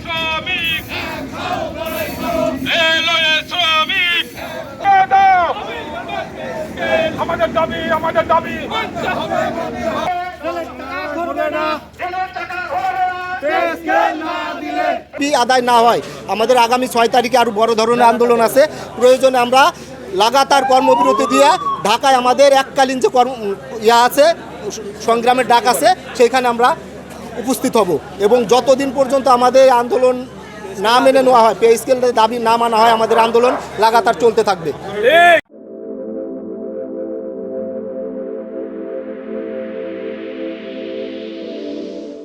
শ্রমিক শ্রমিক আমাদের দাবি আদায় না হয় আমাদের আগামী 6 তারিখে আরও বড় ধরনের আন্দোলন আছে। প্রয়োজনে আমরা লাগাতার কর্মবিরতি দিয়ে ঢাকায় আমাদের এককালীন যে আছে সংগ্রামের ডাক আছে সেইখানে আমরা উপস্থিত হব এবং যতদিন পর্যন্ত আমাদের আন্দোলন না মেনে নেওয়া হয়, পে স্কেলের দাবি না মানা হয়, আমাদের আন্দোলন লাগাতার চলতে থাকবে।